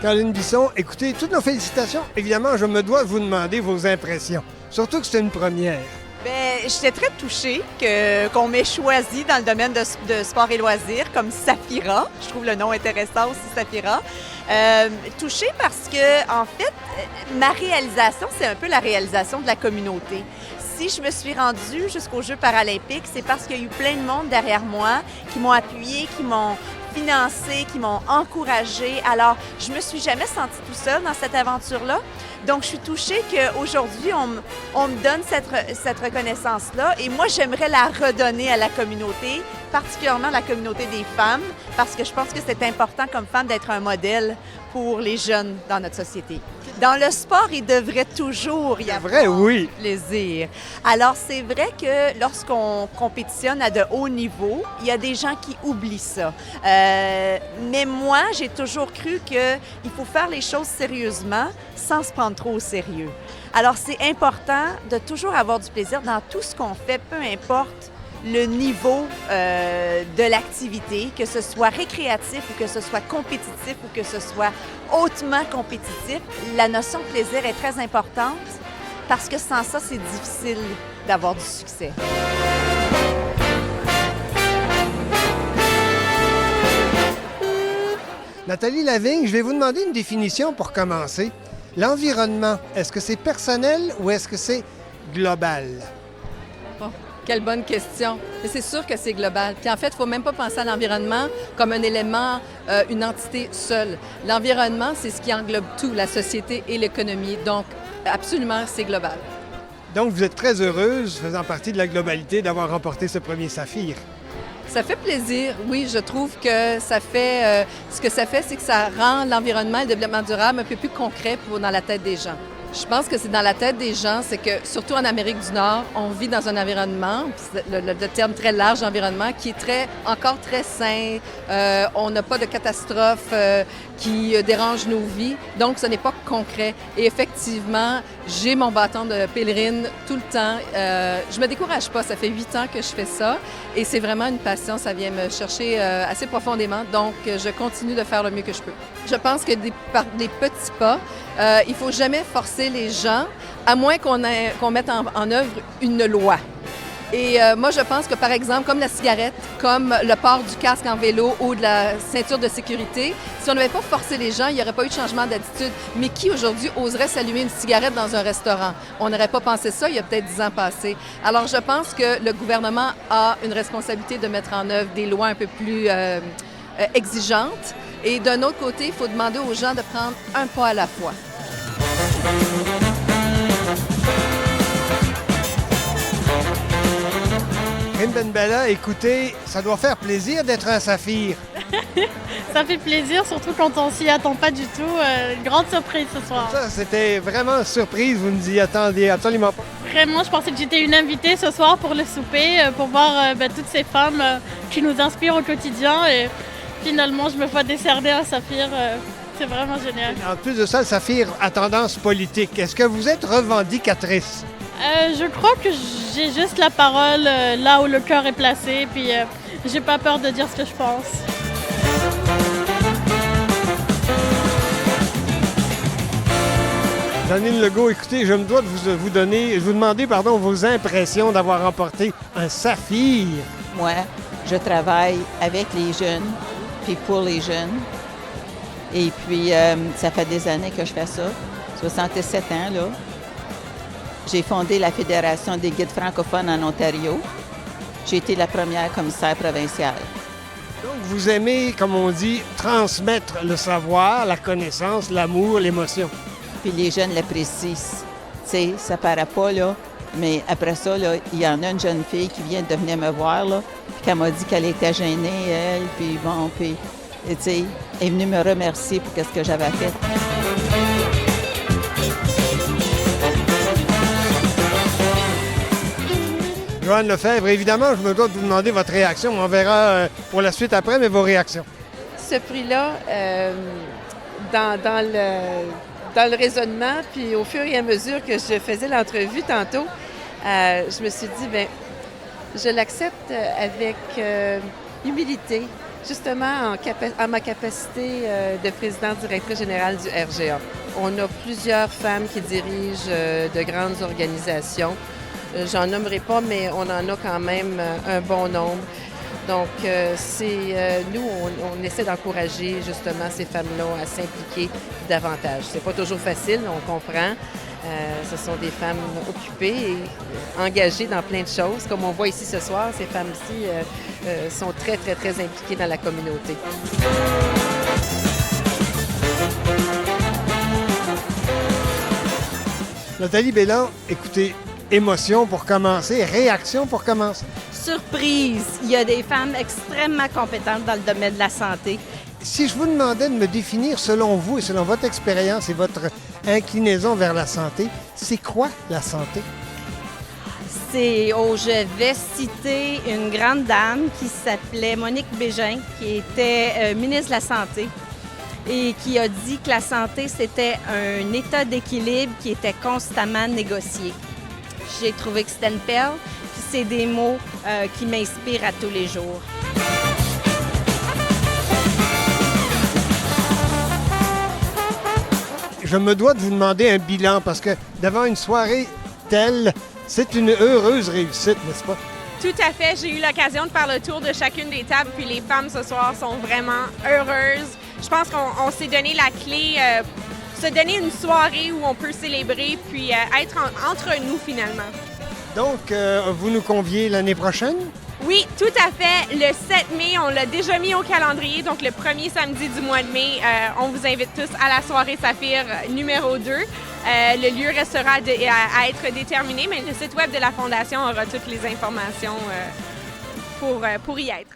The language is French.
Caroline Bisson, écoutez, toutes nos félicitations. Évidemment, je me dois de vous demander vos impressions. Surtout que c'est une première. Bien, j'étais très touchée qu'on m'ait choisi dans le domaine de sport et loisirs comme Saphira. Je trouve le nom intéressant aussi, Saphira. Touchée parce que, en fait, ma réalisation, c'est un peu la réalisation de la communauté. Si je me suis rendue jusqu'aux Jeux paralympiques, c'est parce qu'il y a eu plein de monde derrière moi qui m'ont appuyée, qui m'ont financée, qui m'ont encouragée. Alors, je me suis jamais sentie tout seule dans cette aventure-là. Donc, je suis touchée qu'aujourd'hui, on me donne cette reconnaissance-là. Et moi, j'aimerais la redonner à la communauté, particulièrement la communauté des femmes, parce que je pense que c'est important comme femme d'être un modèle pour les jeunes dans notre société. Dans le sport, il devrait toujours y avoir plaisir. Alors, c'est vrai que lorsqu'on compétitionne à de haut niveau, il y a des gens qui oublient ça. Mais moi, j'ai toujours cru qu'il faut faire les choses sérieusement sans se prendre trop au sérieux. Alors, c'est important de toujours avoir du plaisir dans tout ce qu'on fait, peu importe le niveau de l'activité, que ce soit récréatif ou que ce soit compétitif ou que ce soit hautement compétitif. La notion de plaisir est très importante parce que sans ça, c'est difficile d'avoir du succès. Nathalie Lavigne, je vais vous demander une définition pour commencer. L'environnement, est-ce que c'est personnel ou est-ce que c'est global? Bon, quelle bonne question. Mais c'est sûr que c'est global. Puis en fait, il ne faut même pas penser à l'environnement comme un élément, une entité seule. L'environnement, c'est ce qui englobe tout, la société et l'économie. Donc, absolument, c'est global. Donc, vous êtes très heureuse, faisant partie de la globalité, d'avoir remporté ce premier saphir. Ça fait plaisir, oui. Je trouve que ça fait... ce que ça fait, c'est que ça rend l'environnement et le développement durable un peu plus concret dans la tête des gens. Je pense que c'est dans la tête des gens, c'est que, surtout en Amérique du Nord, on vit dans un environnement, le terme très large d'environnement, qui est encore très sain. On n'a pas de catastrophes qui dérangent nos vies, donc ce n'est pas concret. Et effectivement, j'ai mon bâton de pèlerine tout le temps. Je me décourage pas, ça fait 8 ans que je fais ça et c'est vraiment une passion, ça vient me chercher assez profondément, donc je continue de faire le mieux que je peux. Je pense que par des petits pas, il ne faut jamais forcer les gens, à moins qu'on mette en œuvre une loi. Et moi, je pense que, par exemple, comme la cigarette, comme le port du casque en vélo ou de la ceinture de sécurité, si on n'avait pas forcé les gens, il n'y aurait pas eu de changement d'attitude. Mais qui, aujourd'hui, oserait s'allumer une cigarette dans un restaurant? On n'aurait pas pensé ça il y a peut-être 10 ans passés. Alors, je pense que le gouvernement a une responsabilité de mettre en œuvre des lois un peu plus exigeantes. Et d'un autre côté, il faut demander aux gens de prendre un pas à la fois. Karine Ben-Bella, écoutez, ça doit faire plaisir d'être un saphir. Ça fait plaisir, surtout quand on s'y attend pas du tout. Grande surprise ce soir. Ça, c'était vraiment surprise, vous ne y attendiez absolument pas. Vraiment, je pensais que j'étais une invitée ce soir pour le souper, pour voir toutes ces femmes qui nous inspirent au quotidien. Et finalement, je me vois décerner un saphir. C'est vraiment génial. En plus de ça, le saphir a tendance politique. Est-ce que vous êtes revendicatrice? Je crois que j'ai juste la parole là où le cœur est placé, puis j'ai pas peur de dire ce que je pense. Janine Legault, écoutez, je me dois de vous demander vos impressions d'avoir remporté un saphir. Moi, je travaille avec les jeunes, puis pour les jeunes. Et puis, ça fait des années que je fais ça, 67 ans, là. J'ai fondé la Fédération des guides francophones en Ontario. J'ai été la première commissaire provinciale. Donc, vous aimez, comme on dit, transmettre le savoir, la connaissance, l'amour, l'émotion. Puis les jeunes l'apprécient. Tu sais, ça paraît pas, là. Mais après ça, là, il y en a une jeune fille qui vient de venir me voir, là, puis qu'elle m'a dit qu'elle était gênée, elle, puis bon, puis, tu sais, elle est venue me remercier pour ce que j'avais fait. Joanne Lefebvre, évidemment, je me dois de vous demander votre réaction. On verra pour la suite après, mais vos réactions. Ce prix-là, dans le raisonnement, puis au fur et à mesure que je faisais l'entrevue tantôt, je me suis dit, bien, je l'accepte avec humilité Justement, en ma capacité de présidente directrice générale du RGA. On a plusieurs femmes qui dirigent de grandes organisations. J'en nommerai pas, mais on en a quand même un bon nombre. Donc, nous, on essaie d'encourager justement ces femmes-là à s'impliquer davantage. C'est pas toujours facile, on comprend. Ce sont des femmes occupées et engagées dans plein de choses. Comme on voit ici ce soir, ces femmes-ci sont très, très, très impliquées dans la communauté. Nathalie Bélan, écoutez, émotion pour commencer, réaction pour commencer. Surprise! Il y a des femmes extrêmement compétentes dans le domaine de la santé. Si je vous demandais de me définir selon vous et selon votre expérience et votre inclinaison vers la santé, c'est quoi la santé? Je vais citer une grande dame qui s'appelait Monique Bégin, qui était ministre de la Santé et qui a dit que la santé, c'était un état d'équilibre qui était constamment négocié. J'ai trouvé que c'était une perle, puis c'est des mots qui m'inspirent à tous les jours. Je me dois de vous demander un bilan parce que devant une soirée telle, c'est une heureuse réussite, n'est-ce pas? Tout à fait. J'ai eu l'occasion de faire le tour de chacune des tables, puis les femmes ce soir sont vraiment heureuses. Je pense qu'on s'est donné la clé, se donner une soirée où on peut célébrer, puis être entre nous finalement. Donc, vous nous conviez l'année prochaine? Oui, tout à fait. Le 7 mai, on l'a déjà mis au calendrier, donc le premier samedi du mois de mai, on vous invite tous à la soirée Saphir numéro 2. Le lieu restera à être déterminé, mais le site web de la Fondation aura toutes les informations pour y être.